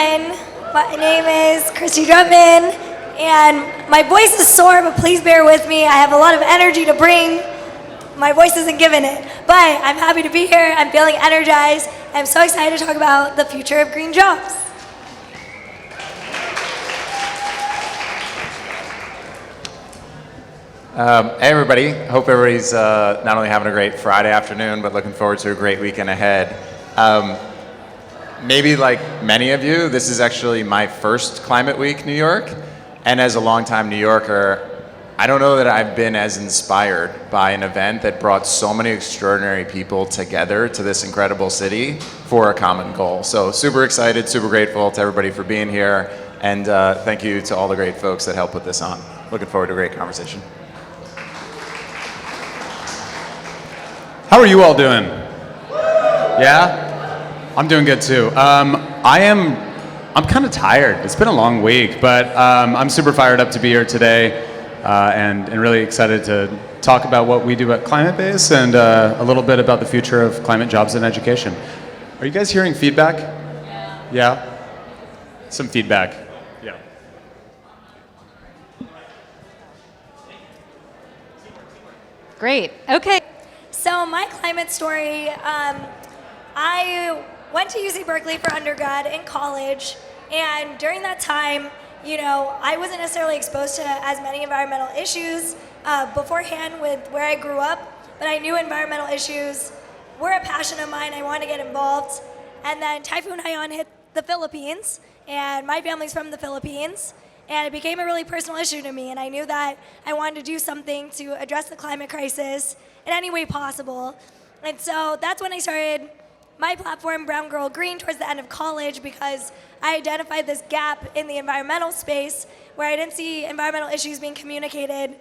everyone. My name is Christy Drutman, and my voice is sore, but please bear with me. I have a lot of energy to bring. My voice isn't giving it, but I'm happy to be here. I'm feeling energized. I'm so excited to talk about the future of green jobs. Hey everybody, hope everybody's not only having a great Friday afternoon, but looking forward to a great weekend ahead. Maybe like many of you, this is actually my first Climate Week New York, and as a longtime New Yorker, I don't know that I've been as inspired by an event that brought so many extraordinary people together to this incredible city for a common goal. So super excited, super grateful to everybody for being here, and thank you to all the great folks that helped put this on. Looking forward to a great conversation. How are you all doing? Yeah? I'm doing good too. I'm kind of tired. It's been a long week, but I'm super fired up to be here today and really excited to talk about what we do at Climate Base and a little bit about the future of climate jobs and education. Are you guys hearing feedback? Yeah? Some feedback. Yeah. Great. Okay. So my climate story, I went to UC Berkeley for undergrad in college, and during that time, I wasn't necessarily exposed to as many environmental issues beforehand with where I grew up, but I knew environmental issues were a passion of mine. I wanted to get involved. And then Typhoon Haiyan hit the Philippines, and my family's from the Philippines, and it became a really personal issue to me, and I knew that I wanted to do something to address the climate crisis in any way possible. And so that's when I started my platform, Brown Girl Green, towards the end of college, because I identified this gap in the environmental space where I didn't see environmental issues being communicated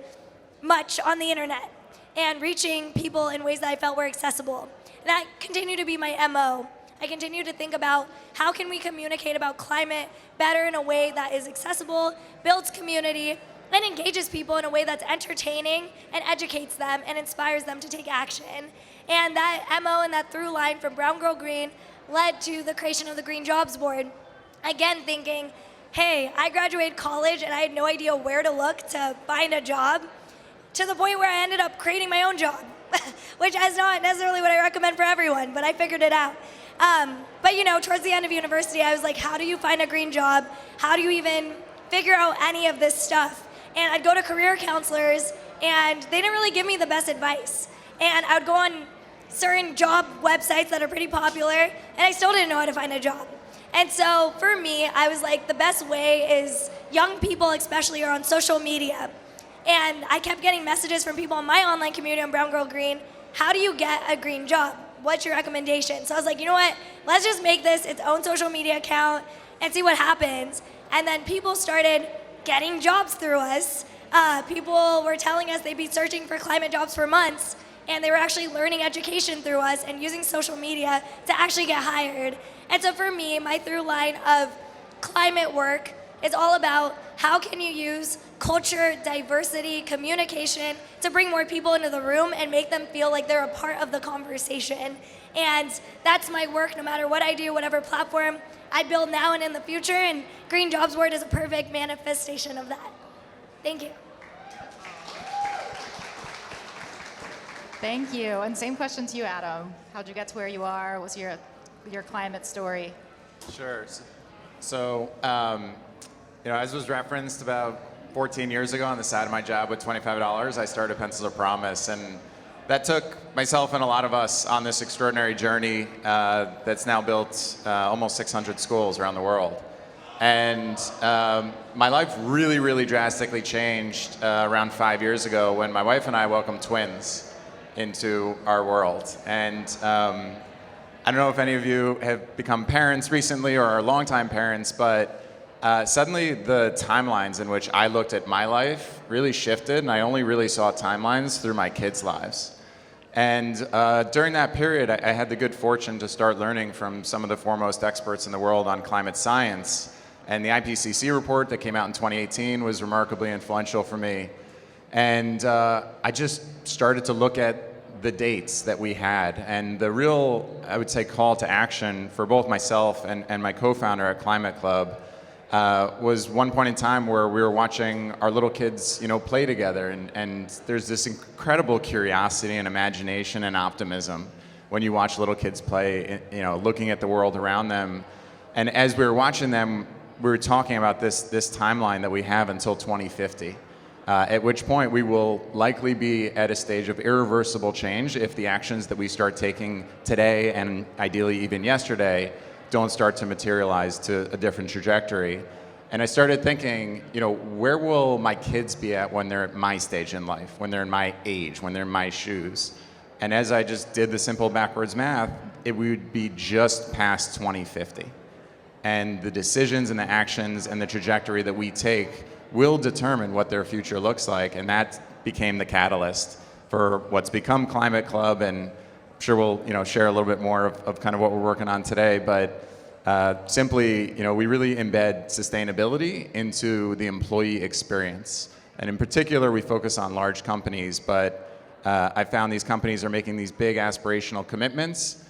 much on the internet and reaching people in ways that I felt were accessible. And that continued to be my MO. I continue to think about how can we communicate about climate better in a way that is accessible, builds community, and engages people in a way that's entertaining and educates them and inspires them to take action. And that MO and that through line from Brown Girl Green led to the creation of the Green Jobs Board. Again, thinking, hey, I graduated college and I had no idea where to look to find a job, to the point where I ended up creating my own job, which is not necessarily what I recommend for everyone, but I figured it out. But towards the end of university, I was like, how do you find a green job? How do you even figure out any of this stuff? And I'd go to career counselors, and they didn't really give me the best advice. And I would go on certain job websites that are pretty popular, and I still didn't know how to find a job. And so for me, I was like, the best way is young people especially are on social media. And I kept getting messages from people in my online community on Brown Girl Green, how do you get a green job? What's your recommendation? So I was like, you know what, let's just make this its own social media account and see what happens. And then people started getting jobs through us. People were telling us they'd be searching for climate jobs for months, and they were actually learning education through us and using social media to actually get hired. And so for me, my through line of climate work is all about how can you use culture, diversity, communication to bring more people into the room and make them feel like they're a part of the conversation. And that's my work no matter what I do, whatever platform I build now and in the future, and Green Jobs Board is a perfect manifestation of that. Thank you. Thank you. And same question to you, Adam. How'd you get to where you are? What's your climate story? Sure. So, as was referenced about 14 years ago on the side of my job with $25, I started Pencils of Promise, and that took myself and a lot of us on this extraordinary journey that's now built almost 600 schools around the world. And my life really, really drastically changed around 5 years ago when my wife and I welcomed twins into our world. And I don't know if any of you have become parents recently or are longtime parents, but suddenly the timelines in which I looked at my life really shifted, and I only really saw timelines through my kids' lives. And during that period, I had the good fortune to start learning from some of the foremost experts in the world on climate science. And the IPCC report that came out in 2018 was remarkably influential for me. And I just started to look at the dates that we had. And the real, I would say, call to action for both myself and my co-founder at Climate Club was one point in time where we were watching our little kids, play together. And there's this incredible curiosity and imagination and optimism when you watch little kids play, looking at the world around them. And as we were watching them, we were talking about this timeline that we have until 2050. At which point we will likely be at a stage of irreversible change if the actions that we start taking today and ideally even yesterday don't start to materialize to a different trajectory. And I started thinking, where will my kids be at when they're at my stage in life, when they're in my age, when they're in my shoes? And as I just did the simple backwards math, it would be just past 2050. And the decisions and the actions and the trajectory that we take will determine what their future looks like, and that became the catalyst for what's become Climate Club. And I'm sure we'll share a little bit more of kind of what we're working on today. But simply, we really embed sustainability into the employee experience, and in particular, we focus on large companies. But I found these companies are making these big aspirational commitments.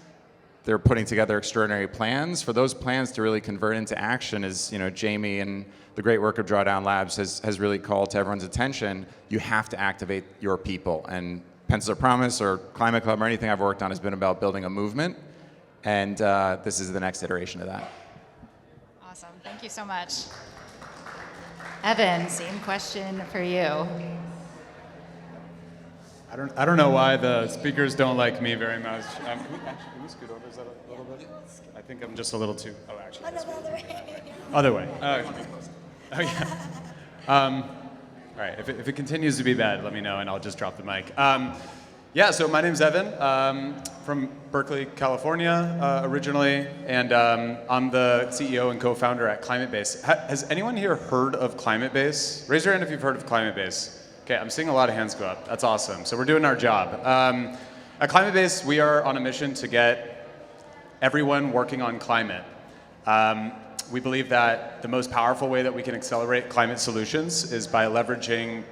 They're putting together extraordinary plans. For those plans to really convert into action, as Jamie and the great work of Drawdown Labs has really called to everyone's attention, you have to activate your people. And Pencils of Promise or Climate Club or anything I've worked on has been about building a movement. And this is the next iteration of that. Awesome. Thank you so much. Evan, same question for you. I don't know why the speakers don't like me very much. Can we scoot over that a little bit? I think I'm just a little too. Oh, actually. Other way. Oh yeah. All right. If it continues to be bad, let me know, and I'll just drop the mic. Yeah. So my name's Evan, from Berkeley, California, originally, and I'm the CEO and co-founder at ClimateBase. Has anyone here heard of ClimateBase? Raise your hand if you've heard of ClimateBase. Okay, I'm seeing a lot of hands go up. That's awesome. So we're doing our job. At ClimateBase, we are on a mission to get everyone working on climate. We believe that the most powerful way that we can accelerate climate solutions is by leveraging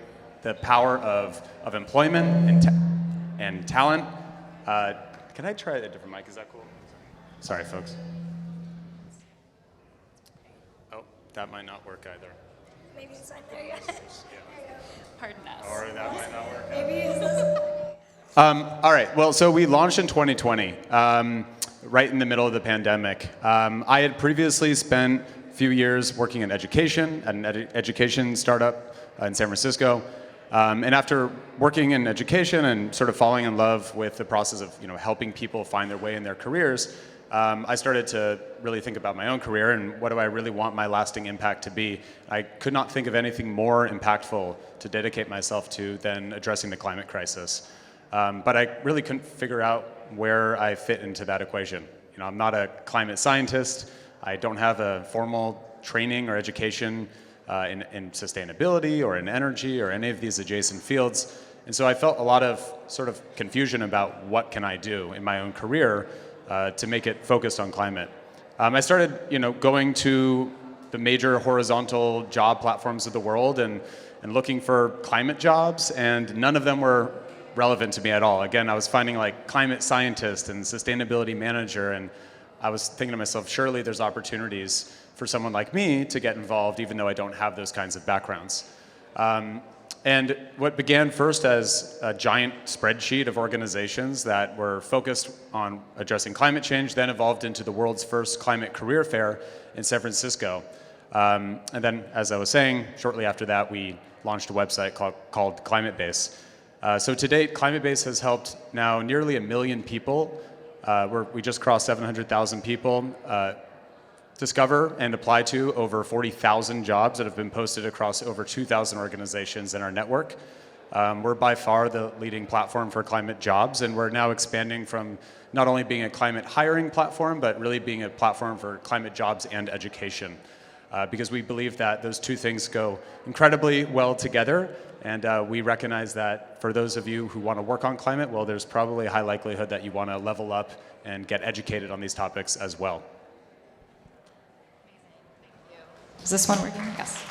the power of employment and talent. Can I try a different mic? Is that cool? Sorry, folks. Oh, that might not work either. Maybe it's not there yet. Pardon us. Or that might not work. Maybe use this. All right. Well, so we launched in 2020, right in the middle of the pandemic. I had previously spent a few years working in education at an education startup in San Francisco. And after working in education and sort of falling in love with the process of helping people find their way in their careers, I started to really think about my own career and what do I really want my lasting impact to be. I could not think of anything more impactful to dedicate myself to than addressing the climate crisis. But I really couldn't figure out where I fit into that equation. I'm not a climate scientist. I don't have a formal training or education in sustainability or in energy or any of these adjacent fields. And so I felt a lot of sort of confusion about what can I do in my own career to make it focused on climate. I started, going to the major horizontal job platforms of the world and looking for climate jobs, and none of them were relevant to me at all. Again, I was finding like climate scientist and sustainability manager, and I was thinking to myself, surely there's opportunities for someone like me to get involved, even though I don't have those kinds of backgrounds. And what began first as a giant spreadsheet of organizations that were focused on addressing climate change then evolved into the world's first climate career fair in San Francisco. And then, as I was saying, shortly after that, we launched a website called ClimateBase. So to date, ClimateBase has helped now nearly 1 million people. We just crossed 700,000 people. Discover and apply to over 40,000 jobs that have been posted across over 2,000 organizations in our network. We're by far the leading platform for climate jobs, and we're now expanding from not only being a climate hiring platform, but really being a platform for climate jobs and education. Because we believe that those two things go incredibly well together, and we recognize that for those of you who want to work on climate, well, there's probably a high likelihood that you want to level up and get educated on these topics as well. Is this one working? Yes.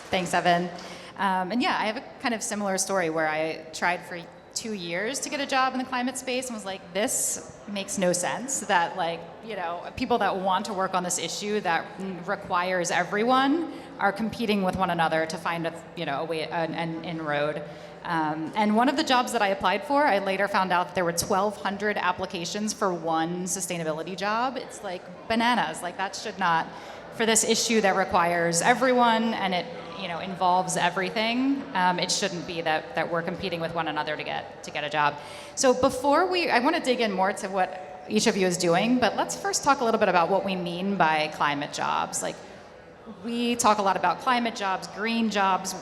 Thanks, Evan. And yeah, I have a kind of similar story where I tried for 2 years to get a job in the climate space and was like, this makes no sense that like, people that want to work on this issue that requires everyone are competing with one another to find a way, an inroad. And one of the jobs that I applied for, I later found out that there were 1,200 applications for one sustainability job. It's like bananas. Like that should not, for this issue that requires everyone and it involves everything, it shouldn't be that we're competing with one another to get a job. So I want to dig in more to what each of you is doing, but let's first talk a little bit about what we mean by climate jobs. Like we talk a lot about climate jobs, green jobs.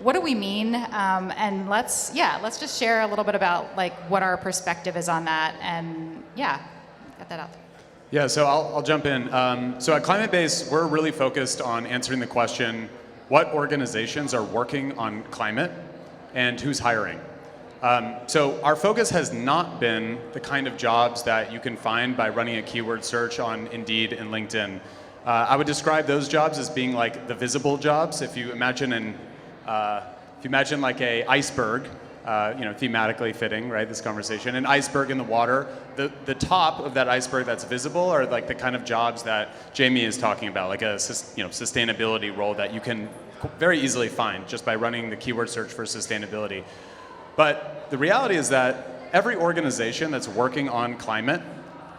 What do we mean? And let's just share a little bit about like what our perspective is on that, and get that out there. Yeah, so I'll jump in. So at Climate Base, we're really focused on answering the question, what organizations are working on climate and who's hiring? So our focus has not been the kind of jobs that you can find by running a keyword search on Indeed and LinkedIn. I would describe those jobs as being like the visible jobs. If you imagine like a iceberg, thematically fitting, right, this conversation, an iceberg in the water, the top of that iceberg that's visible are like the kind of jobs that Jamie is talking about, like a sustainability role that you can very easily find just by running the keyword search for sustainability. But the reality is that every organization that's working on climate,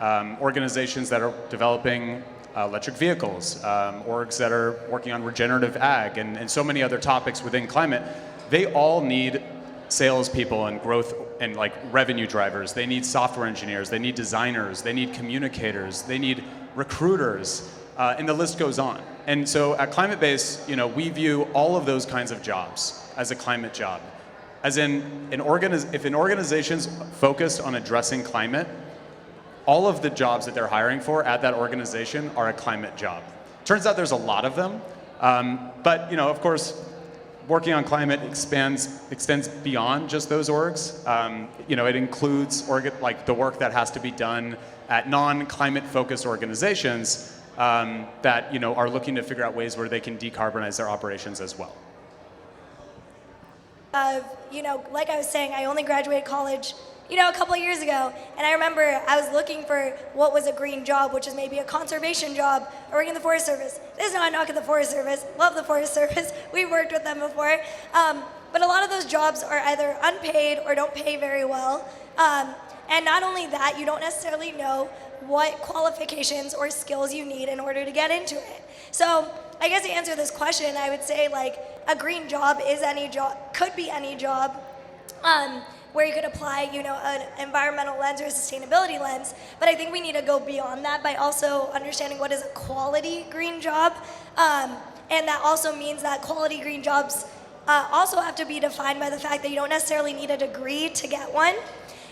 organizations that are developing electric vehicles, orgs that are working on regenerative ag, and so many other topics within climate, they all need salespeople and growth and like revenue drivers. They need software engineers, they need designers, they need communicators, they need recruiters, and the list goes on. And so at Climate Base, we view all of those kinds of jobs as a climate job. As in, if an organization's focused on addressing climate, all of the jobs that they're hiring for at that organization are a climate job. Turns out there's a lot of them, but of course, working on climate extends beyond just those orgs. It includes like the work that has to be done at non-climate focused organizations that are looking to figure out ways where they can decarbonize their operations as well. Like I was saying, I only graduated college, a couple of years ago, and I remember I was looking for what was a green job, which is maybe a conservation job or working in the Forest Service. This is not a knock at the Forest Service. Love the Forest Service. We've worked with them before. But a lot of those jobs are either unpaid or don't pay very well. And not only that, you don't necessarily know what qualifications or skills you need in order to get into it. So I guess to answer this question, I would say like a green job is any job, could be any job, where you could apply, an environmental lens or a sustainability lens. But I think we need to go beyond that by also understanding what is a quality green job. And that also means that quality green jobs also have to be defined by the fact that you don't necessarily need a degree to get one.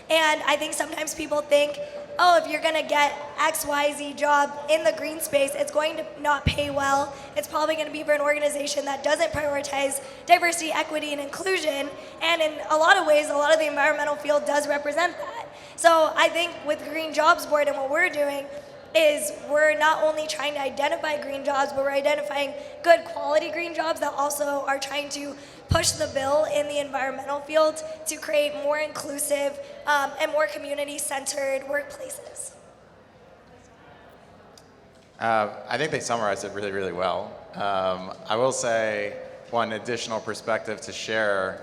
And I think sometimes people think, if you're gonna get XYZ job in the green space, it's going to not pay well. It's probably gonna be for an organization that doesn't prioritize diversity, equity, and inclusion. And in a lot of ways, a lot of the environmental field does represent that. So I think with Green Jobs Board and what we're doing is we're not only trying to identify green jobs, but we're identifying good quality green jobs that also are trying to push the bill in the environmental field to create more inclusive and more community-centered workplaces. I think they summarized it really, really well. I will say one additional perspective to share,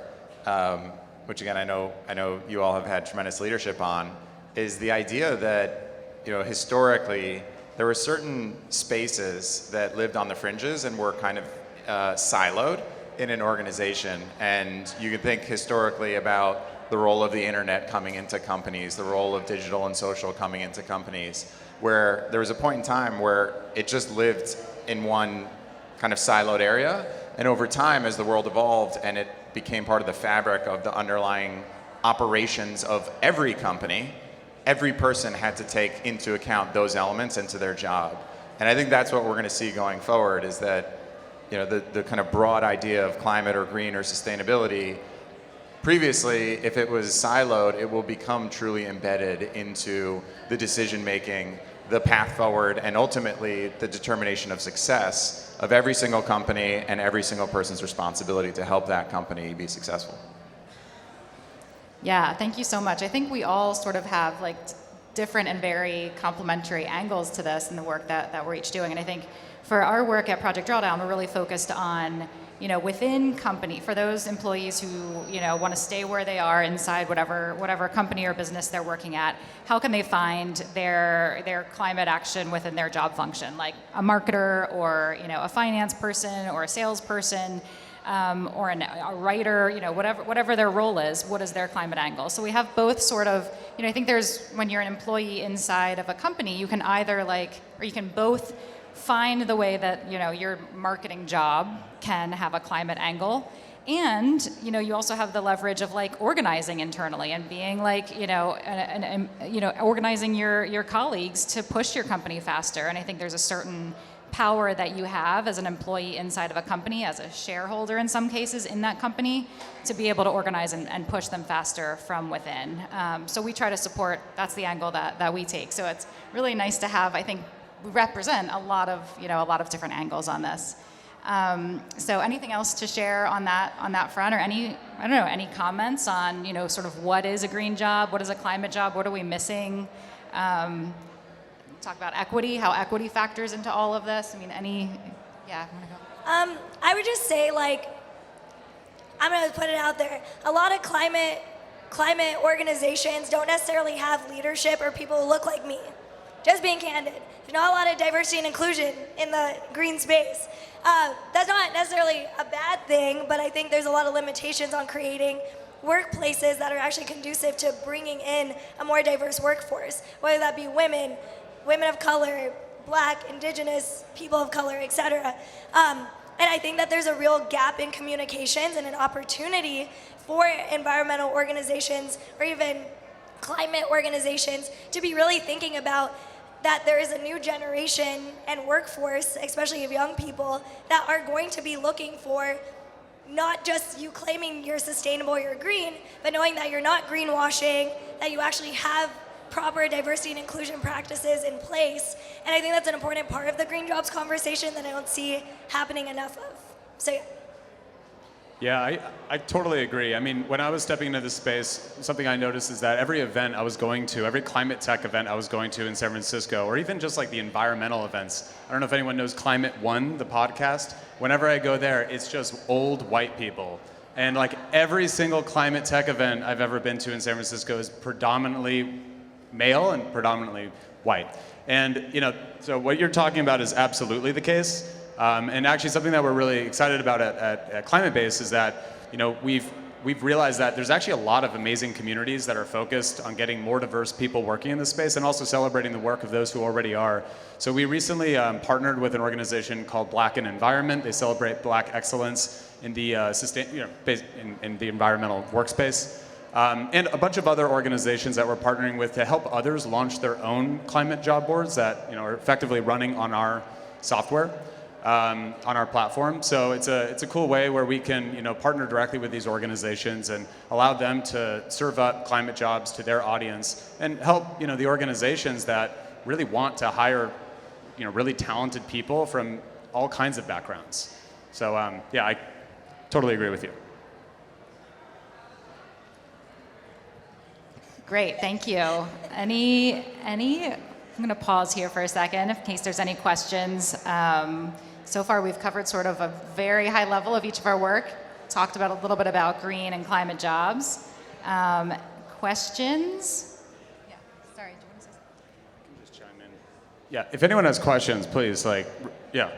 which again I know you all have had tremendous leadership on, is the idea that historically there were certain spaces that lived on the fringes and were kind of siloed in an organization. And you can think historically about the role of the internet coming into companies, the role of digital and social coming into companies, where there was a point in time where it just lived in one kind of siloed area. And over time, as the world evolved and it became part of the fabric of the underlying operations of every company, every person had to take into account those elements into their job. And I think that's what we're going to see going forward, is that the kind of broad idea of climate or green or sustainability, previously, if it was siloed, it will become truly embedded into the decision making, the path forward, and ultimately the determination of success of every single company and every single person's responsibility to help that company be successful. Yeah, thank you so much. I think we all sort of have like different and very complementary angles to this in the work that we're each doing. And I think for our work at Project Drawdown, we're really focused on, within company, for those employees who, want to stay where they are inside whatever company or business they're working at, how can they find their climate action within their job function, like a marketer or, a finance person or a salesperson, or a writer, whatever their role is, what is their climate angle? So we have both sort of, I think when you're an employee inside of a company, you can either or you can both find the way that, your marketing job can have a climate angle. And, you also have the leverage of organizing internally and being organizing your colleagues to push your company faster. And I think there's a certain power that you have as an employee inside of a company, as a shareholder in some cases in that company, to be able to organize and push them faster from within. So we try to support, that's the angle that we take. So it's really nice to have, I think, we represent a lot of different angles on this. So anything else to share on that front, or any comments on, sort of what is a green job, what is a climate job, what are we missing? Talk about equity, how equity factors into all of this. I mean, I want to go. I would just say, I'm going to put it out there. A lot of climate organizations don't necessarily have leadership or people who look like me. Just being candid. There's not a lot of diversity and inclusion in the green space. That's not necessarily a bad thing, but I think there's a lot of limitations on creating workplaces that are actually conducive to bringing in a more diverse workforce, whether that be women of color, Black, Indigenous, people of color, etc. And I think that there's a real gap in communications and an opportunity for environmental organizations or even climate organizations to be really thinking about that there is a new generation and workforce, especially of young people, that are going to be looking for not just you claiming you're sustainable, you're green, but knowing that you're not greenwashing, that you actually have proper diversity and inclusion practices in place. And I think that's an important part of the green jobs conversation that I don't see happening enough of. So yeah. Yeah, I totally agree. I mean, when I was stepping into this space, something I noticed is that every event I was going to, every climate tech event I was going to in San Francisco, or even just the environmental events. I don't know if anyone knows Climate One, the podcast. Whenever I go there, it's just old white people. And every single climate tech event I've ever been to in San Francisco is predominantly male and predominantly white. And so what you're talking about is absolutely the case. And actually something that we're really excited about at Climate Base is that we've realized that there's actually a lot of amazing communities that are focused on getting more diverse people working in this space and also celebrating the work of those who already are. So we recently partnered with an organization called Black in Environment. They celebrate Black excellence in the in the environmental workspace. And a bunch of other organizations that we're partnering with to help others launch their own climate job boards that are effectively running on our software, on our platform. So it's a cool way where we can partner directly with these organizations and allow them to serve up climate jobs to their audience and help the organizations that really want to hire really talented people from all kinds of backgrounds. So yeah, I totally agree with you. Great, thank you. I'm going to pause here for a second in case there's any questions. So far we've covered sort of a very high level of each of our work, talked about a little bit about green and climate jobs. Questions? Yeah, sorry, do you want to say something? I can just chime in. Yeah, if anyone has questions, please, yeah.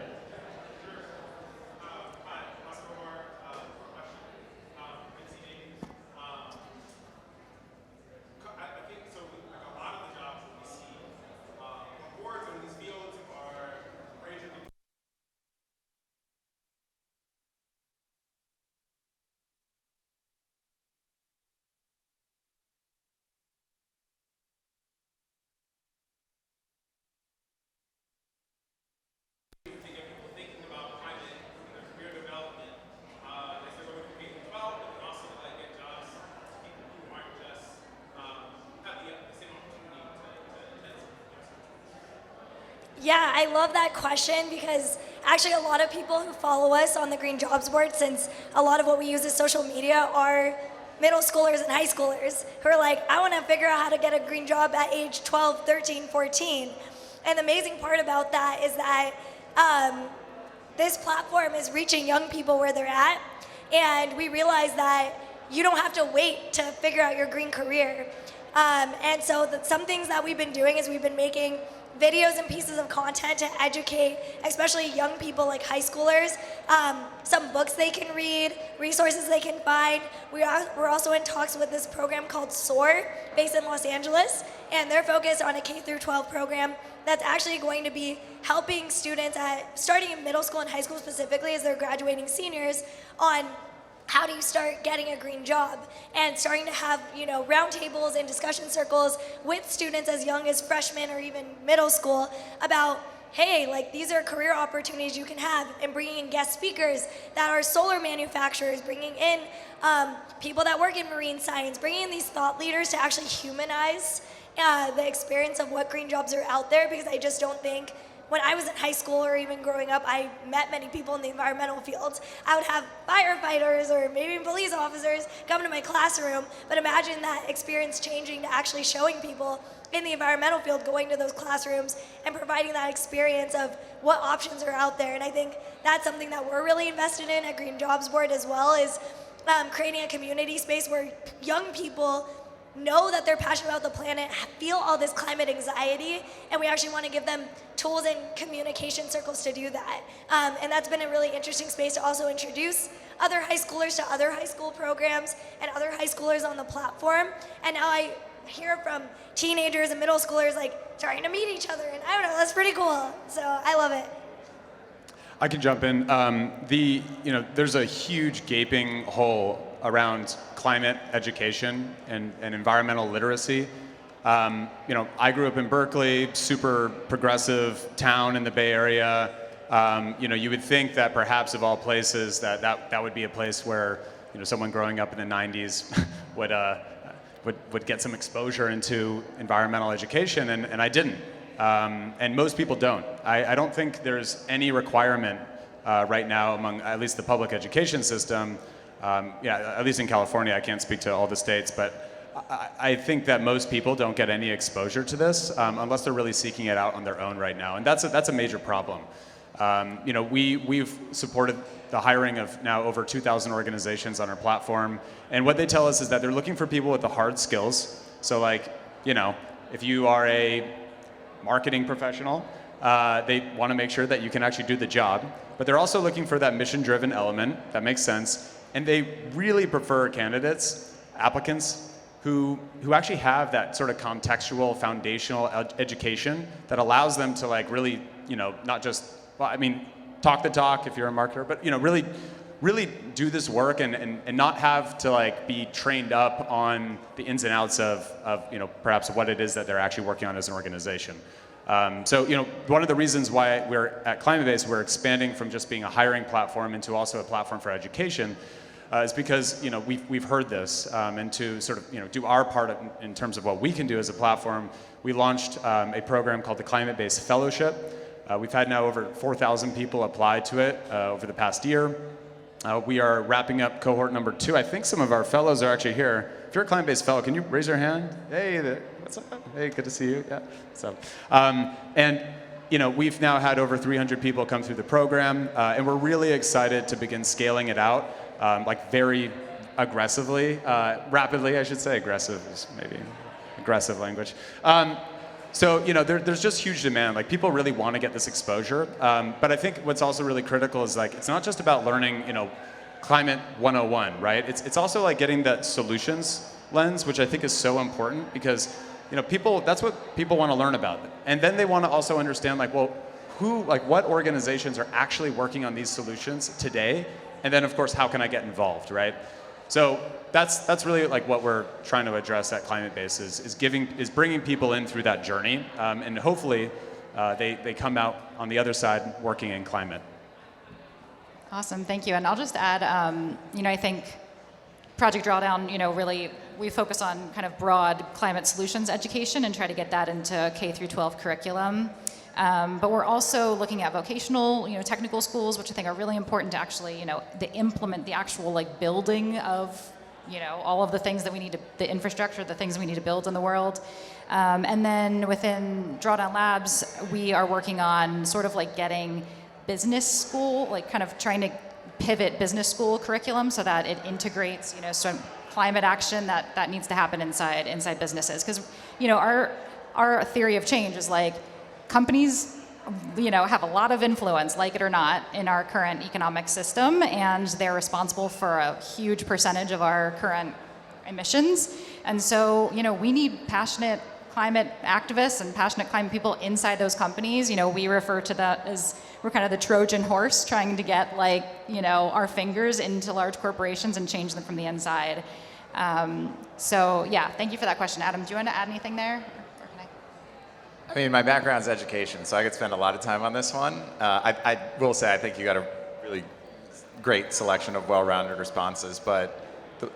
Yeah, I love that question because actually a lot of people who follow us on the Green Jobs Board, since a lot of what we use is social media, are middle schoolers and high schoolers who are like, I want to figure out how to get a green job at age 12, 13, 14. And the amazing part about that is that this platform is reaching young people where they're at, and we realize that you don't have to wait to figure out your green career. And so some things that we've been doing is we've been making videos and pieces of content to educate, especially young people like high schoolers, some books they can read, resources they can find. We're also in talks with this program called SOAR, based in Los Angeles, and they're focused on a K through 12 program that's actually going to be helping students starting in middle school and high school specifically as they're graduating seniors on how do you start getting a green job, and starting to have, roundtables and discussion circles with students as young as freshmen or even middle school about, hey, like these are career opportunities you can have, and bringing in guest speakers that are solar manufacturers, bringing in people that work in marine science, bringing in these thought leaders to actually humanize the experience of what green jobs are out there, because I just don't think when I was in high school or even growing up, I met many people in the environmental fields. I would have firefighters or maybe police officers come to my classroom, but imagine that experience changing to actually showing people in the environmental field, going to those classrooms and providing that experience of what options are out there. And I think that's something that we're really invested in at Green Jobs Board as well, is creating a community space where young people know that they're passionate about the planet, feel all this climate anxiety, and we actually want to give them tools and communication circles to do that. And that's been a really interesting space to also introduce other high schoolers to other high school programs and other high schoolers on the platform. And now I hear from teenagers and middle schoolers like trying to meet each other, and I don't know, that's pretty cool. So I love it. I can jump in. There's a huge gaping hole around climate education and environmental literacy. I grew up in Berkeley, super progressive town in the Bay Area. You would think that perhaps of all places that would be a place where someone growing up in the 90s would get some exposure into environmental education, and I didn't. And most people don't. I don't think there's any requirement right now among at least the public education system. At least in California, I can't speak to all the states, but I think that most people don't get any exposure to this unless they're really seeking it out on their own right now, and that's a major problem. We've supported the hiring of now over 2,000 organizations on our platform, and what they tell us is that they're looking for people with the hard skills. So if you are a marketing professional, they want to make sure that you can actually do the job, but they're also looking for that mission-driven element that makes sense. And they really prefer applicants who actually have that sort of contextual, foundational education that allows them to really, not just, talk the talk if you're a marketer, but really do this work and not have to be trained up on the ins and outs of perhaps what it is that they're actually working on as an organization. One of the reasons why we're at Climate-Based, we're expanding from just being a hiring platform into also a platform for education, is because we've heard this, and to sort of do our part in terms of what we can do as a platform, we launched a program called the Climate-Based Fellowship. We've had now over 4,000 people apply to it over the past year. We are wrapping up cohort number 2. I think some of our fellows are actually here. If you're a Climate-Based fellow, can you raise your hand? Hey there, what's up? Hey, good to see you. Yeah, what's up? We've now had over 300 people come through the program, and we're really excited to begin scaling it out. Very aggressively, rapidly, I should say. Aggressive is maybe aggressive language. There's just huge demand. People really want to get this exposure. But I think what's also really critical is it's not just about learning, climate 101, right? It's also getting that solutions lens, which I think is so important because, that's what people want to learn about. And then they want to also understand what organizations are actually working on these solutions today. And then, of course, how can I get involved, right? So that's really what we're trying to address at Climate-Based is bringing people in through that journey, and hopefully they come out on the other side working in climate. Awesome, thank you. And I'll just add, I think Project Drawdown, really we focus on kind of broad climate solutions education and try to get that into K through 12 curriculum. But we're also looking at vocational, technical schools, which I think are really important to actually, implement the actual building of all of the things that we need to, the infrastructure, the things we need to build in the world. And then within Drawdown Labs, we are working on sort of like getting business school, like kind of trying to pivot business school curriculum so that it integrates, some climate action that needs to happen inside businesses. Because, our theory of change is like companies, have a lot of influence, like it or not, in our current economic system, and they're responsible for a huge percentage of our current emissions. And so, we need passionate climate activists and passionate climate people inside those companies. We refer to that as we're kind of the Trojan horse trying to get our fingers into large corporations and change them from the inside. So yeah, thank you for that question. Adam, do you want to add anything there? Or can I? I mean, my background's education, so I could spend a lot of time on this one. I will say I think you got a really great selection of well-rounded responses, but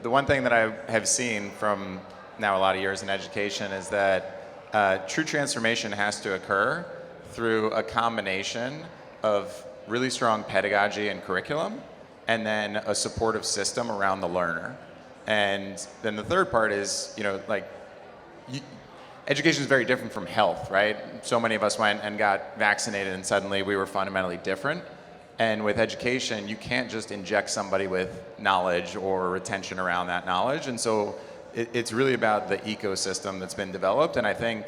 the one thing that I have seen from now a lot of years in education is that true transformation has to occur through a combination of really strong pedagogy and curriculum, and then a supportive system around the learner. And then the third part is, education is very different from health, right? So many of us went and got vaccinated and suddenly we were fundamentally different. And with education, you can't just inject somebody with knowledge or retention around that knowledge. And so it's really about the ecosystem that's been developed. And I think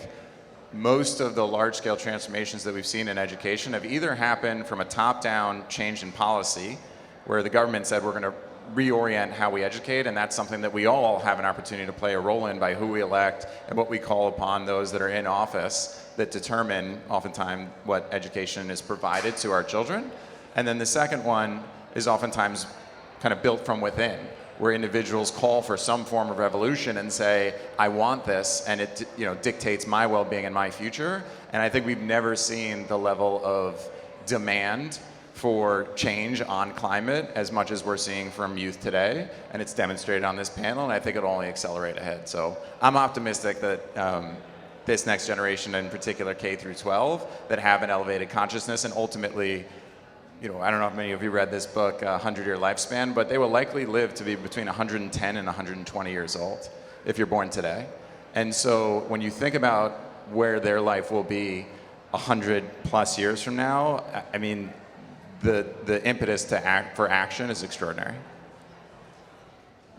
most of the large-scale transformations that we've seen in education have either happened from a top-down change in policy, where the government said we're going to reorient how we educate, and that's something that we all have an opportunity to play a role in by who we elect and what we call upon those that are in office that determine oftentimes what education is provided to our children. And then the second one is oftentimes kind of built from within, where individuals call for some form of revolution and say, I want this, and it dictates my well-being and my future. And I think we've never seen the level of demand for change on climate as much as we're seeing from youth today, and it's demonstrated on this panel, and I think it'll only accelerate ahead. So I'm optimistic that this next generation, in particular K through 12, that have an elevated consciousness and ultimately, I don't know if many of you read this book, 100-Year Lifespan, but they will likely live to be between 110 and 120 years old if you're born today. And so when you think about where their life will be 100 plus years from now, I mean, the impetus for action is extraordinary.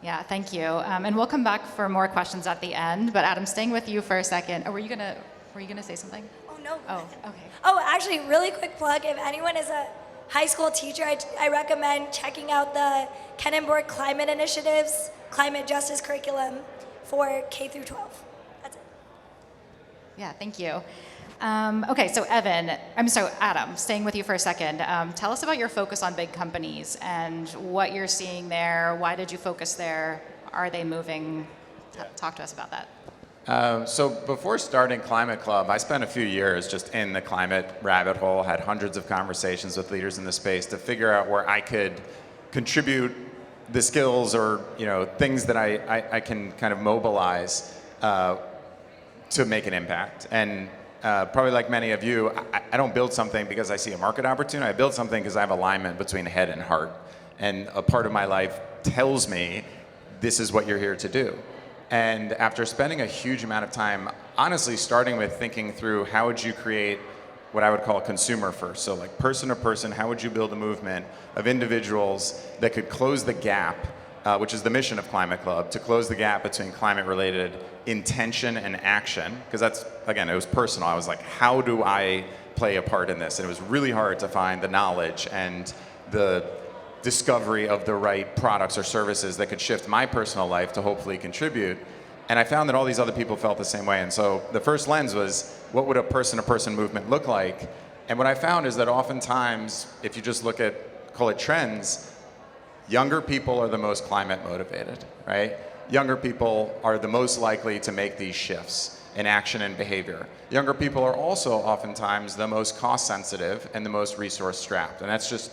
Yeah, thank you. And we'll come back for more questions at the end. But Adam, staying with you for a second. Oh, were you gonna say something? Oh, no. Oh, okay. Oh, actually, really quick plug. If anyone is a high school teacher, I recommend checking out the Kenenborg Climate Initiative's Climate Justice Curriculum for K through 12. That's it. Yeah, thank you. Okay, so Adam, staying with you for a second. Tell us about your focus on big companies and what you're seeing there. Why did you focus there? Are they moving? Talk to us about that. So before starting Climate Club, I spent a few years just in the climate rabbit hole, had hundreds of conversations with leaders in the space to figure out where I could contribute the skills or things that I can kind of mobilize to make an impact. And probably like many of you, I don't build something because I see a market opportunity. I build something because I have alignment between head and heart. And a part of my life tells me this is what you're here to do. And after spending a huge amount of time, honestly starting with thinking through how would you create what I would call consumer first. So like person to person, how would you build a movement of individuals that could close the gap, which is the mission of Climate Club, to close the gap between climate-related intention and action. Because that's, again, it was personal. I was like, how do I play a part in this? And it was really hard to find the knowledge and the discovery of the right products or services that could shift my personal life to hopefully contribute. And I found that all these other people felt the same way. And so the first lens was, what would a person-to-person movement look like? And what I found is that oftentimes, if you just look at, call it trends, younger people are the most climate motivated, right? Younger people are the most likely to make these shifts in action and behavior. Younger people are also oftentimes the most cost sensitive and the most resource strapped. And that's just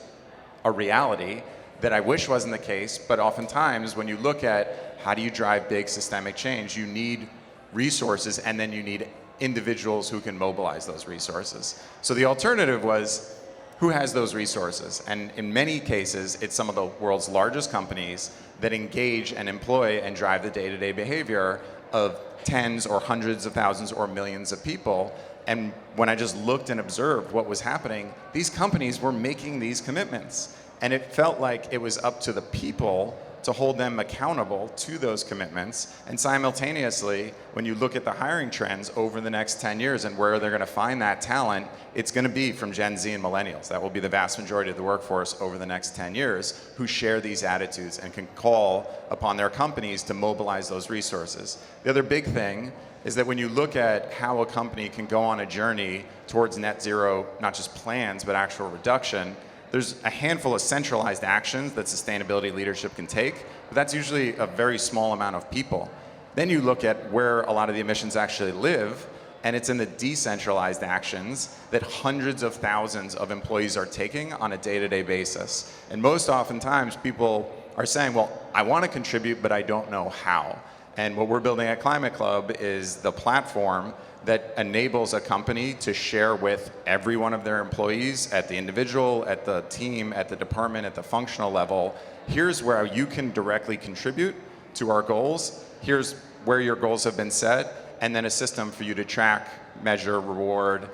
a reality that I wish wasn't the case, but oftentimes when you look at how do you drive big systemic change, you need resources and then you need individuals who can mobilize those resources. So the alternative was, Who has those resources? And in many cases, it's some of the world's largest companies that engage and employ and drive the day-to-day behavior of tens or hundreds of thousands or millions of people. And when I just looked and observed what was happening, these companies were making these commitments. And it felt like it was up to the people to hold them accountable to those commitments. And simultaneously, when you look at the hiring trends over the next 10 years and where they're going to find that talent, it's going to be from Gen Z and millennials. That will be the vast majority of the workforce over the next 10 years who share these attitudes and can call upon their companies to mobilize those resources. The other big thing is that when you look at how a company can go on a journey towards net zero, not just plans, but actual reduction, there's a handful of centralized actions that sustainability leadership can take, but that's usually a very small amount of people. Then you look at where a lot of the emissions actually live, and it's in the decentralized actions that hundreds of thousands of employees are taking on a day-to-day basis. And most oftentimes people are saying, well, I want to contribute, but I don't know how. And what we're building at Climate Club is the platform that enables a company to share with every one of their employees at the individual, at the team, at the department, at the functional level. Here's where you can directly contribute to our goals. Here's where your goals have been set, and then a system for you to track, measure, reward,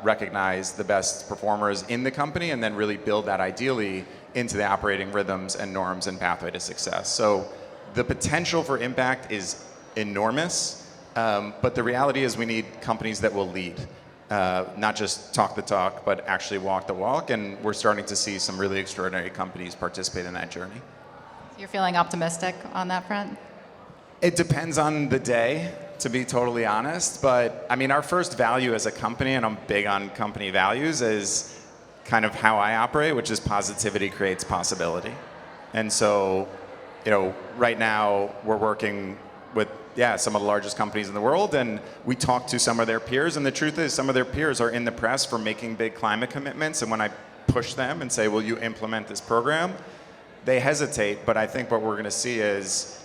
recognize the best performers in the company, and then really build that ideally into the operating rhythms and norms and pathway to success. So the potential for impact is enormous. But the reality is we need companies that will lead, not just talk the talk, but actually walk the walk. And we're starting to see some really extraordinary companies participate in that journey. You're feeling optimistic on that front? It depends on the day, to be totally honest. But I mean, our first value as a company, and I'm big on company values, is kind of how I operate, which is positivity creates possibility. And so, you know, right now we're working with some of the largest companies in the world, and we talk to some of their peers, and the truth is some of their peers are in the press for making big climate commitments, and when I push them and say, will you implement this program, they hesitate. But I think what we're going to see is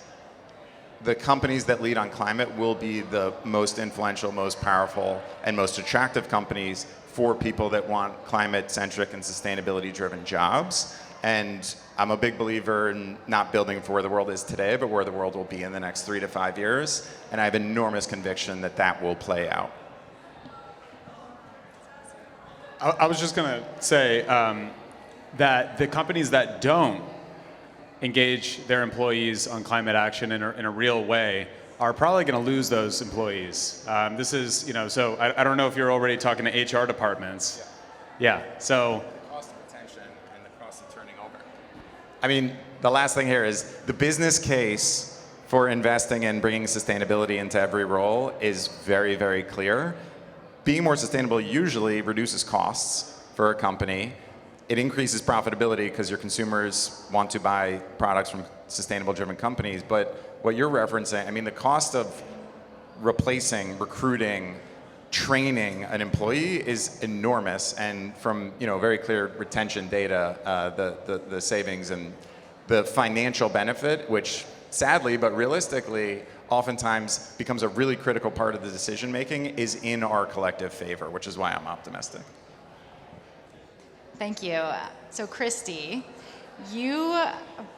the companies that lead on climate will be the most influential, most powerful, and most attractive companies for people that want climate-centric and sustainability-driven jobs. And I'm a big believer in not building for where the world is today, but where the world will be in the next 3 to 5 years. And I have enormous conviction that that will play out. I was just going to say that the companies that don't engage their employees on climate action in a real way are probably going to lose those employees. This is, you know, so I don't know if you're already talking to HR departments. Yeah, so. I mean, the last thing here is the business case for investing and bringing sustainability into every role is very, very clear. Being more sustainable usually reduces costs for a company. It increases profitability because your consumers want to buy products from sustainable driven companies. But what you're referencing, I mean, the cost of replacing, recruiting, training an employee is enormous, and from very clear retention data, the savings and the financial benefit, which sadly but realistically oftentimes becomes a really critical part of the decision making, is in our collective favor, which is why I'm optimistic. Thank you. So Christy, you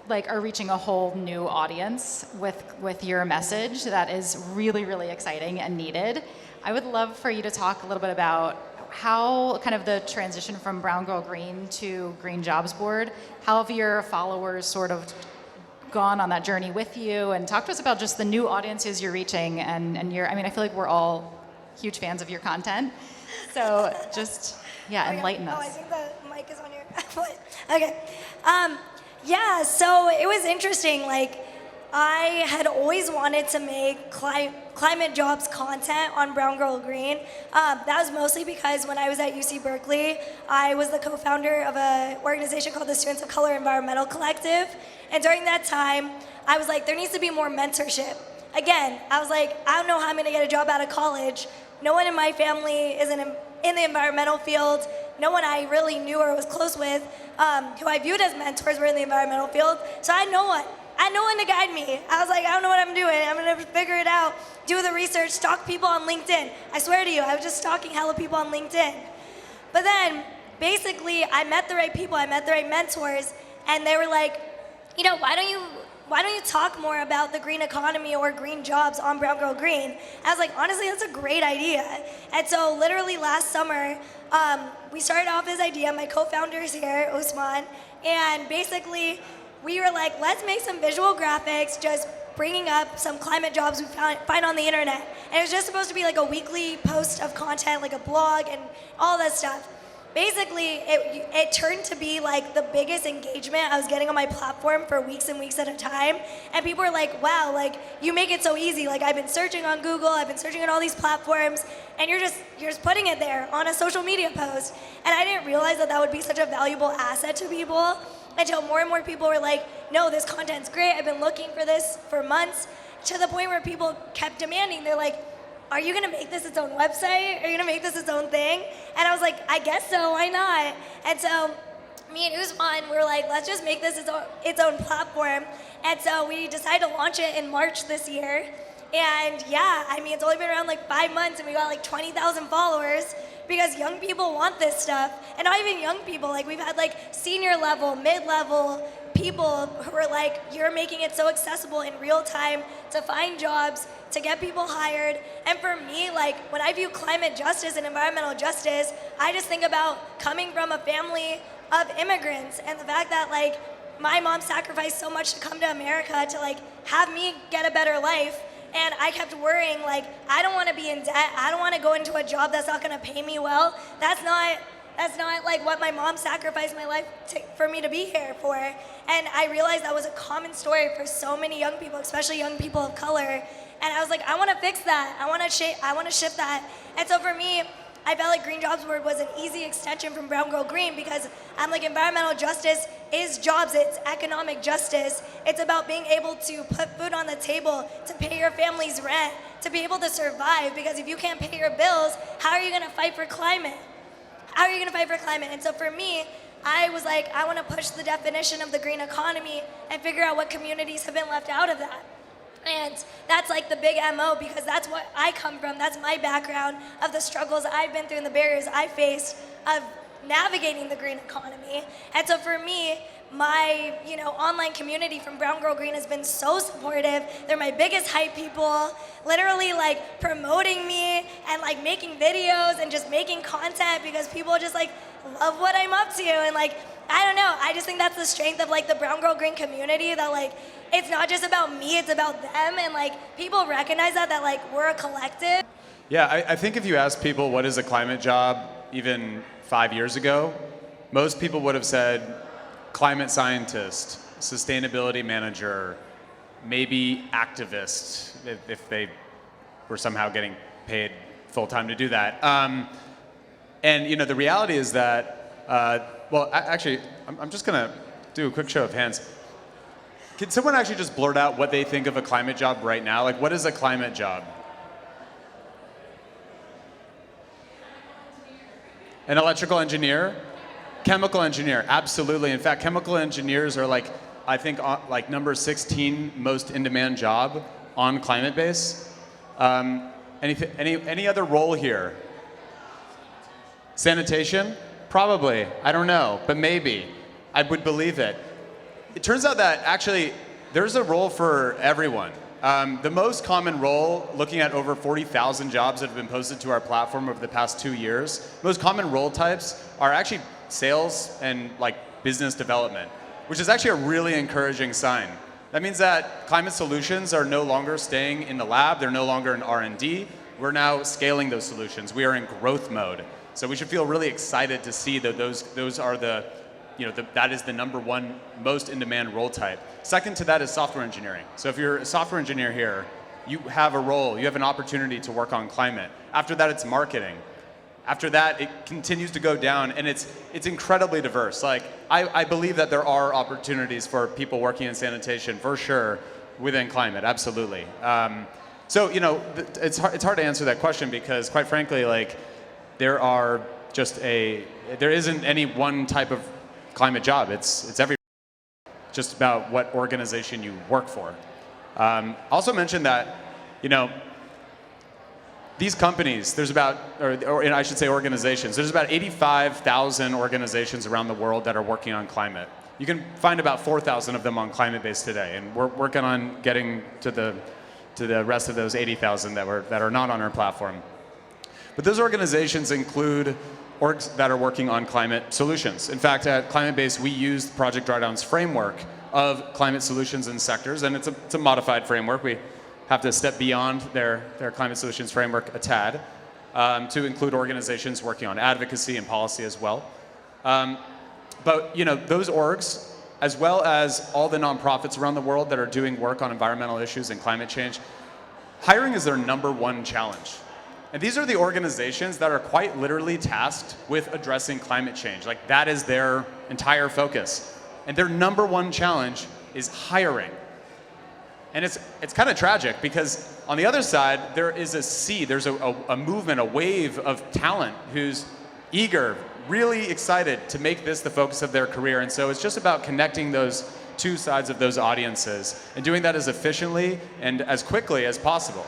are reaching a whole new audience with your message that is really, really exciting and needed. I would love for you to talk a little bit about how kind of the transition from Brown Girl Green to Green Jobs Board, how have your followers sort of gone on that journey with you, and talk to us about just the new audiences you're reaching and your, I mean, I feel like we're all huge fans of your content. So just, enlighten us. Oh, I think the mic is on your foot. Okay. So it was interesting. I had always wanted to make climate jobs content on Brown Girl Green. That was mostly because when I was at UC Berkeley, I was the co-founder of an organization called the Students of Color Environmental Collective. And during that time, I was like, there needs to be more mentorship. Again, I was like, I don't know how I'm going to get a job out of college. No one in my family is in the environmental field. No one I really knew or was close with, who I viewed as mentors, were in the environmental field. So I had no one. I had no one to guide me. I was like, I don't know what I'm doing. I'm going to figure it out, do the research, stalk people on LinkedIn. I swear to you, I was just stalking hella people on LinkedIn. But then basically I met the right people, I met the right mentors, and they were like, you know, why don't you talk more about the green economy or green jobs on Brown Girl Green? I was like, honestly, that's a great idea. And so literally last summer, we started off this idea, my co-founder is here, Usman, and basically we were like, let's make some visual graphics, just bringing up some climate jobs we find on the internet. And it was just supposed to be like a weekly post of content, like a blog and all that stuff. Basically, it turned to be like the biggest engagement I was getting on my platform for weeks and weeks at a time. And people were like, wow, like you make it so easy. Like I've been searching on Google, I've been searching on all these platforms, and you're just putting it there on a social media post. And I didn't realize that would be such a valuable asset to people until more and more people were like, no, this content's great. I've been looking for this for months, to the point where people kept demanding. They're like, are you gonna make this its own website? Are you gonna make this its own thing? And I was like, I guess so, why not? And so me and Usman were like, let's just make this its own platform. And so we decided to launch it in March this year. And yeah, I mean, it's only been around like 5 months and we got like 20,000 followers, because young people want this stuff. And not even young people, like we've had like senior level, mid-level people who are like, you're making it so accessible in real time to find jobs, to get people hired. And for me, like when I view climate justice and environmental justice, I just think about coming from a family of immigrants and the fact that like my mom sacrificed so much to come to America to like have me get a better life. And I kept worrying, like, I don't want to be in debt. I don't want to go into a job that's not going to pay me well. That's not like what my mom sacrificed my life for me to be here for. And I realized that was a common story for so many young people, especially young people of color. And I was like, I want to fix that. I want to shift that. And so for me, I felt like Green Jobs Board was an easy extension from Brown Girl Green, because I'm like, environmental justice is jobs, it's economic justice. It's about being able to put food on the table, to pay your family's rent, to be able to survive, because if you can't pay your bills, how are you gonna fight for climate? How are you gonna fight for climate? And so for me, I was like, I wanna push the definition of the green economy and figure out what communities have been left out of that. And that's like the big MO, because that's what I come from. That's my background of the struggles I've been through and the barriers I faced of navigating the green economy. And so for me, my online community from Brown Girl Green has been so supportive. They're my biggest hype people, literally like promoting me and like making videos and just making content, because people just like love what I'm up to. And like, I don't know, I just think that's the strength of like the Brown Girl Green community, that like it's not just about me, it's about them. And like people recognize that like we're a collective. Yeah, I think if you ask people what is a climate job even 5 years ago, most people would have said climate scientist, sustainability manager, maybe activist, if they were somehow getting paid full time to do that. And the reality is that, actually, I'm just gonna do a quick show of hands. Can someone actually just blurt out what they think of a climate job right now? Like, what is a climate job? An electrical engineer? Chemical engineer, absolutely. In fact, chemical engineers are like, I think, like number 16 most in-demand job on Climate Any other role here? Sanitation? Probably. I don't know, but maybe. I would believe it. It turns out that actually there's a role for everyone. The most common role, looking at over 40,000 jobs that have been posted to our platform over the past 2 years, most common role types are actually sales and like business development, which is actually a really encouraging sign. That means that climate solutions are no longer staying in the lab, they're no longer in R&D. We're now scaling those solutions. We are in growth mode. So we should feel really excited to see that those are that is the number one most in-demand role type. Second to that is software engineering. So if you're a software engineer here, you have a role, you have an opportunity to work on climate. After that, it's marketing. After that, it continues to go down, and it's incredibly diverse. Like, I believe that there are opportunities for people working in sanitation, for sure, within climate, absolutely. So, it's hard to answer that question, because, quite frankly, like, there isn't any one type of climate job. It's every just about what organization you work for. Also mentioned that, these companies, there's about, or I should say organizations, there's about 85,000 organizations around the world that are working on climate. You can find about 4,000 of them on Climate-Base today, and we're working on getting to the rest of those 80,000 that are not on our platform. But those organizations include orgs that are working on climate solutions. In fact, at Climate-Base, we used Project Drawdown's framework of climate solutions and sectors, and it's a modified framework. We have to step beyond their climate solutions framework a tad to include organizations working on advocacy and policy as well. But those orgs, as well as all the nonprofits around the world that are doing work on environmental issues and climate change, hiring is their #1 challenge. And these are the organizations that are quite literally tasked with addressing climate change. Like, that is their entire focus. And their #1 challenge is hiring. And it's kind of tragic because on the other side, there is there's a movement, a wave of talent who's eager, really excited to make this the focus of their career. And so it's just about connecting those two sides of those audiences and doing that as efficiently and as quickly as possible.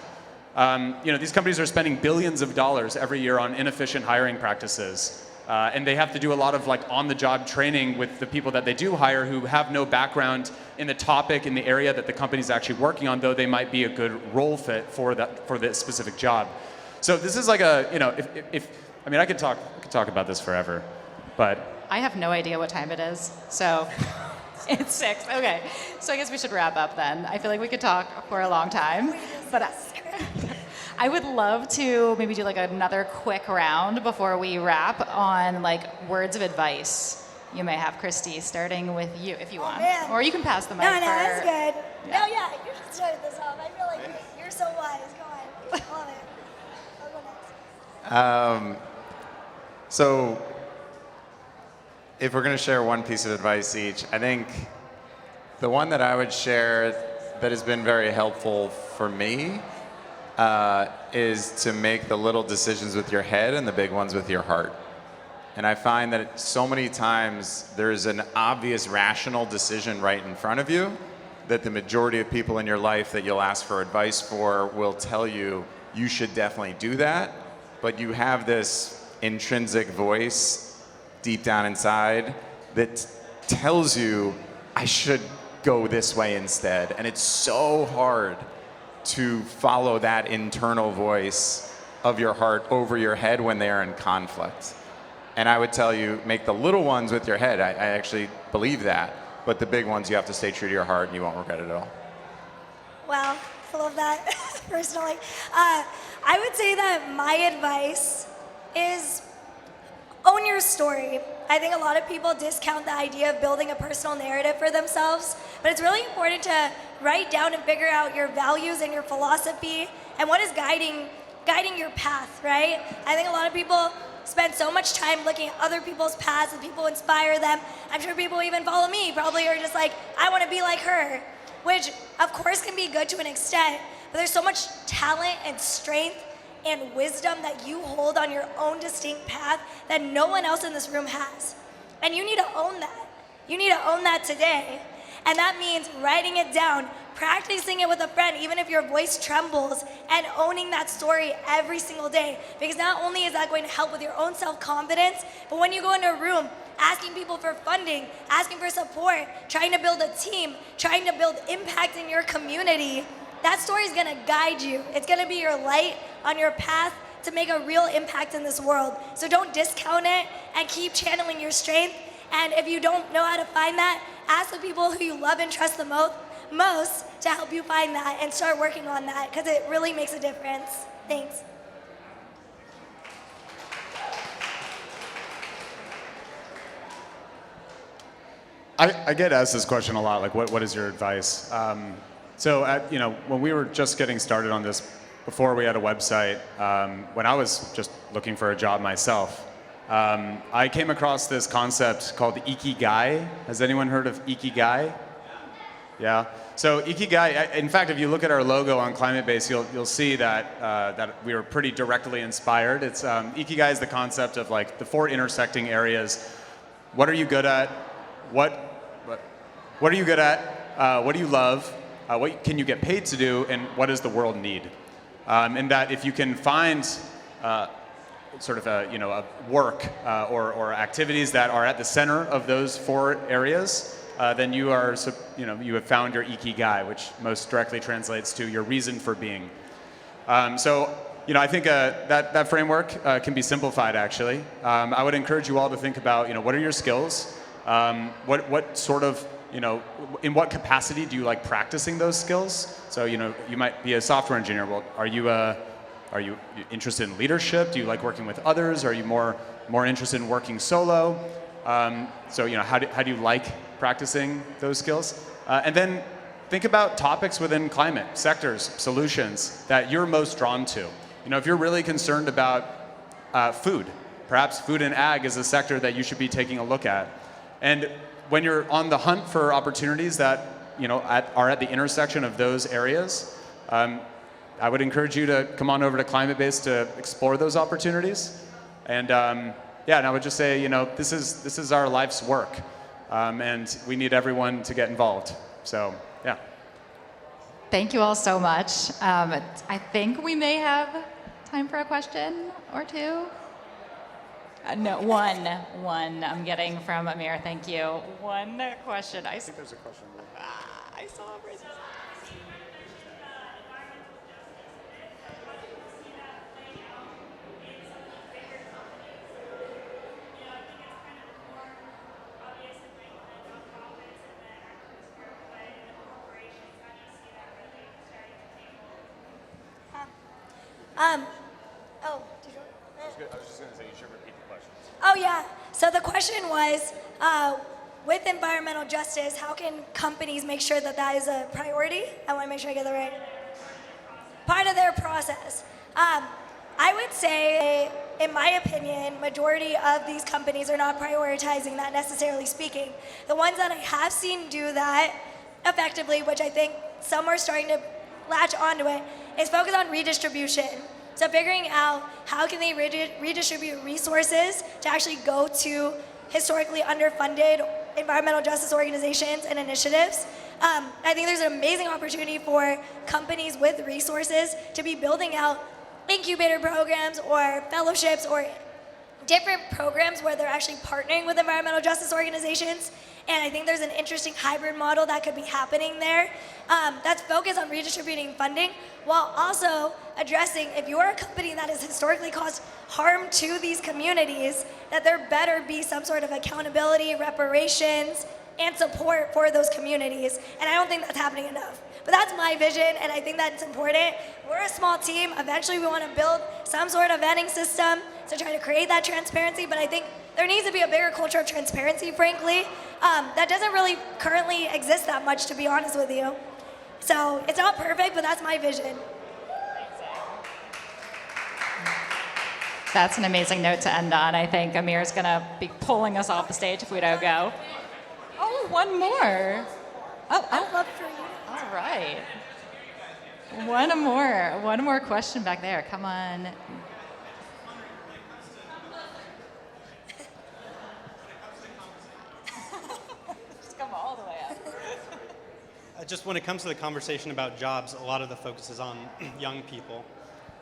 These companies are spending billions of dollars every year on inefficient hiring practices. And they have to do a lot of on-the-job training with the people that they do hire who have no background in the topic, in the area that the company's actually working on, though they might be a good role fit for this specific job. So this is like I could talk about this forever, but I have no idea what time it is, so it's 6. Okay, so I guess we should wrap up then. I feel like we could talk for a long time, but I would love to maybe do another quick round before we wrap on words of advice you may have, Christy, starting with you if you want. Man. Or you can pass the mic. No, that's good. Yeah. No, yeah, you should start this off. I feel like you're so wise. Go on. Love it. I'll go next. So if we're going to share one piece of advice each, I think the one that I would share that has been very helpful for me is to make the little decisions with your head and the big ones with your heart. And I find that so many times there's an obvious rational decision right in front of you that the majority of people in your life that you'll ask for advice for will tell you, you should definitely do that. But you have this intrinsic voice deep down inside that tells you, I should go this way instead. And it's so hard to follow that internal voice of your heart over your head when they are in conflict. And I would tell you, make the little ones with your head. I actually believe that. But the big ones, you have to stay true to your heart and you won't regret it at all. Wow, I love that personally. I would say that my advice is own your story. I think a lot of people discount the idea of building a personal narrative for themselves, but it's really important to write down and figure out your values and your philosophy and what is guiding your path, right? I think a lot of people spend so much time looking at other people's paths and people inspire them. I'm sure people even follow me probably are just like, I want to be like her, which of course can be good to an extent, but there's so much talent and strength and wisdom that you hold on your own distinct path that no one else in this room has. And you need to own that. You need to own that today. And that means writing it down, practicing it with a friend, even if your voice trembles, and owning that story every single day. Because not only is that going to help with your own self-confidence, but when you go into a room, asking people for funding, asking for support, trying to build a team, trying to build impact in your community, that story is going to guide you. It's going to be your light on your path to make a real impact in this world. So don't discount it and keep channeling your strength. And if you don't know how to find that, ask the people who you love and trust the most to help you find that and start working on that because it really makes a difference. Thanks. I get asked this question a lot, what is your advice? When we were just getting started on this, before we had a website, when I was just looking for a job myself, I came across this concept called Ikigai. Has anyone heard of Ikigai? Yeah. So Ikigai, in fact, if you look at our logo on Climate-Base, you'll see that we were pretty directly inspired. It's Ikigai is the concept of the 4 intersecting areas. What are you good at? What are you good at? What do you love? What can you get paid to do? And what does the world need? in that if you can find sort of a work or activities that are at the center of those 4 areas, then you are, you have found your ikigai, which most directly translates to your reason for being. So, I think that framework can be simplified, actually. I would encourage you all to think about, what are your skills? What sort of, in what capacity do you like practicing those skills? So, you might be a software engineer. Well, are you interested in leadership? Do you like working with others? Are you more interested in working solo? So, how do you like practicing those skills? And then think about topics within climate, sectors, solutions that you're most drawn to. If you're really concerned about food, perhaps food and ag is a sector that you should be taking a look at. And when you're on the hunt for opportunities that are at the intersection of those areas, I would encourage you to come on over to Climate-Based to explore those opportunities. And and I would just say, this is our life's work, and we need everyone to get involved. So, yeah. Thank you all so much. I think we may have time for a question or two. No, one I'm getting from Amir. Thank you. One question. I think there's a question. I saw it. I was just going to say you should repeat the question. Oh yeah. So the question was, with environmental justice, how can companies make sure that that is a priority? I want to make sure I get that right. Part of their process. I would say, in my opinion, majority of these companies are not prioritizing that, necessarily speaking. The ones that I have seen do that effectively, which I think some are starting to latch onto it, is focus on redistribution. So figuring out how can they redistribute resources to actually go to historically underfunded environmental justice organizations and initiatives. I think there's an amazing opportunity for companies with resources to be building out incubator programs or fellowships or different programs where they're actually partnering with environmental justice organizations. And I think there's an interesting hybrid model that could be happening there that's focused on redistributing funding while also addressing, if you're a company that has historically caused harm to these communities, that there better be some sort of accountability, reparations, and support for those communities. And I don't think that's happening enough. But that's my vision, and I think that's important. We're a small team. Eventually, we want to build some sort of vetting system to try to create that transparency, but I think there needs to be a bigger culture of transparency, frankly, that doesn't really currently exist that much, to be honest with you. So it's not perfect, but that's my vision. That's an amazing note to end on. I think Amir's going to be pulling us off the stage if we don't go. Oh, one more. I'd love for you. All right. One more question back there. Come on. Just come all the way up. Just when it comes to the conversation about jobs, a lot of the focus is on young people.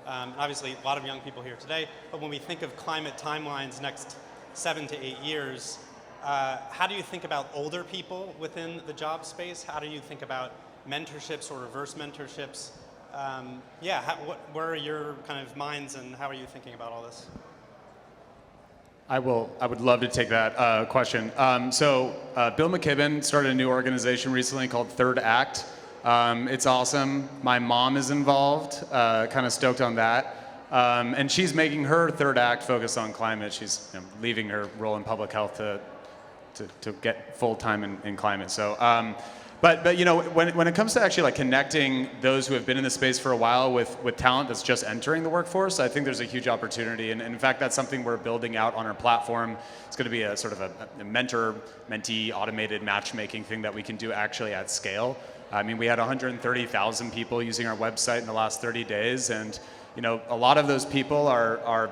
Obviously, a lot of young people here today, but when we think of climate timelines next 7 to 8 years, how do you think about older people within the job space? How do you think about mentorships or reverse mentorships? Where are your kind of minds and how are you thinking about all this? I would love to take that question. Bill McKibben started a new organization recently called Third Act. It's awesome. My mom is involved, kind of stoked on that. And she's making her third act focus on climate. She's leaving her role in public health to get full time in climate. So, but when it comes to actually like connecting those who have been in the space for a while with talent that's just entering the workforce, I think there's a huge opportunity. And in fact, that's something we're building out on our platform. It's going to be a sort of a mentor-mentee automated matchmaking thing that we can do actually at scale. I mean, we had 130,000 people using our website in the last 30 days, and a lot of those people are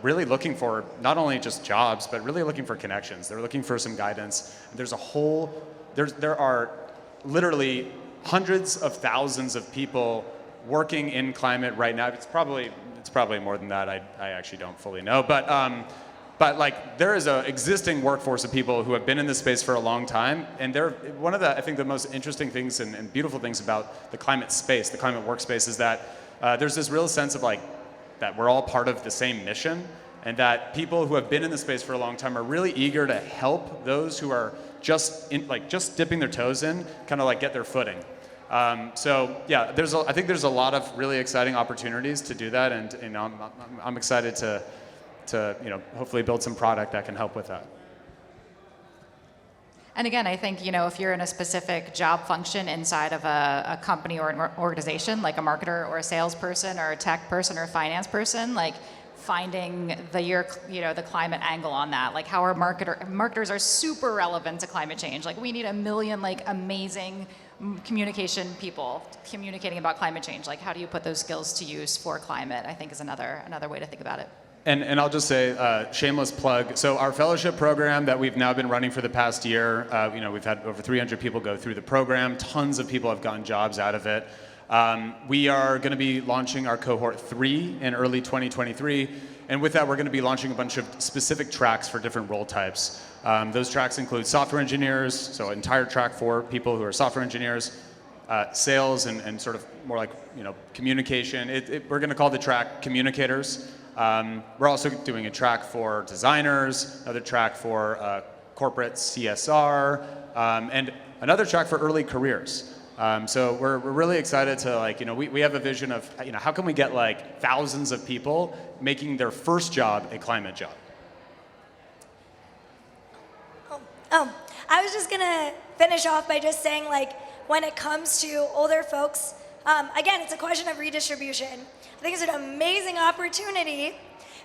really looking for not only just jobs, but really looking for connections. They're looking for some guidance. There are literally hundreds of thousands of people working in climate right now. It's probably more than that. I actually don't fully know, but like there is an existing workforce of people who have been in this space for a long time, and they're one of the, I think, the most interesting things and beautiful things about the climate space, the climate workspace, is that there's this real sense of like that we're all part of the same mission, and that people who have been in the space for a long time are really eager to help those who are just dipping their toes in, kind of like get their footing. So yeah, I think there's a lot of really exciting opportunities to do that, and you know, I'm excited to hopefully build some product that can help with that. And again, I think, if you're in a specific job function inside of a company or an organization, like a marketer or a salesperson or a tech person or a finance person, like finding the climate angle on that, like how our marketers are super relevant to climate change. Like we need 1 million amazing communication people communicating about climate change. Like how do you put those skills to use for climate, I think is another way to think about it. And I'll just say, shameless plug. So our fellowship program that we've now been running for the past year, we've had over 300 people go through the program. Tons of people have gotten jobs out of it. We are going to be launching our cohort 3 in early 2023. And with that, we're going to be launching a bunch of specific tracks for different role types. Those tracks include software engineers, so entire track for people who are software engineers, sales and sort of more like communication. We're going to call the track communicators. We're also doing a track for designers, another track for corporate CSR, and another track for early careers. So we're really excited to we have a vision of how can we get thousands of people making their first job a climate job. I was just gonna finish off by just saying when it comes to older folks, again, it's a question of redistribution. I think it's an amazing opportunity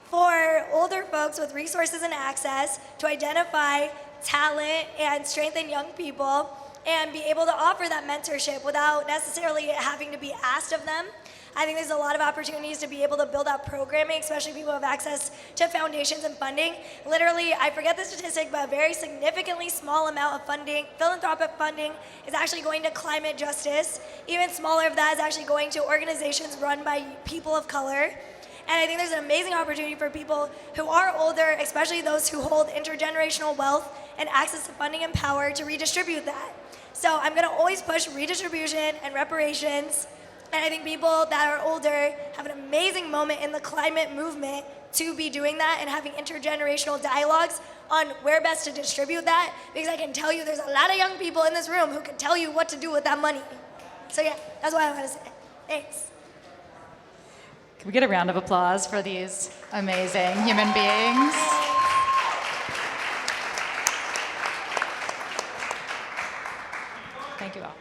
for older folks with resources and access to identify talent and strengthen young people and be able to offer that mentorship without necessarily having to be asked of them. I think there's a lot of opportunities to be able to build out programming, especially people who have access to foundations and funding. Literally, I forget the statistic, but a very significantly small amount of funding, philanthropic funding, is actually going to climate justice. Even smaller of that is actually going to organizations run by people of color. And I think there's an amazing opportunity for people who are older, especially those who hold intergenerational wealth and access to funding and power, to redistribute that. So I'm going to always push redistribution and reparations. And I think people that are older have an amazing moment in the climate movement to be doing that and having intergenerational dialogues on where best to distribute that, because I can tell you there's a lot of young people in this room who can tell you what to do with that money. So yeah, that's what I want to say. Thanks. Can we get a round of applause for these amazing human beings? Thank you all.